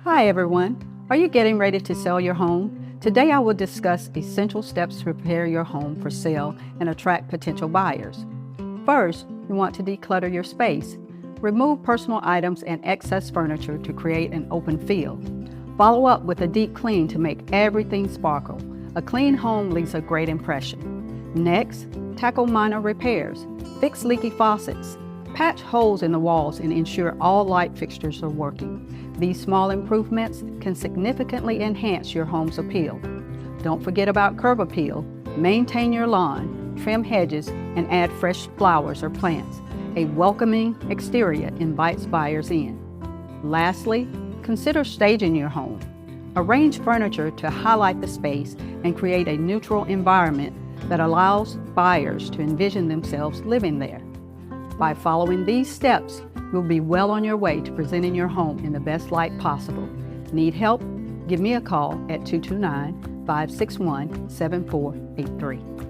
Hi everyone, are you getting ready to sell your home? Today I will discuss essential steps to prepare your home for sale and attract potential buyers. First, you want to declutter your space. Remove personal items and excess furniture to create an open feel. Follow up with a deep clean to make everything sparkle. A clean home leaves a great impression. Next, tackle minor repairs. Fix leaky faucets. Patch holes in the walls and ensure all light fixtures are working. These small improvements can significantly enhance your home's appeal. Don't forget about curb appeal. Maintain your lawn, trim hedges, and add fresh flowers or plants. A welcoming exterior invites buyers in. Lastly, consider staging your home. Arrange furniture to highlight the space and create a neutral environment that allows buyers to envision themselves living there. By following these steps, you'll be well on your way to presenting your home in the best light possible. Need help? Give me a call at 229-561-7483.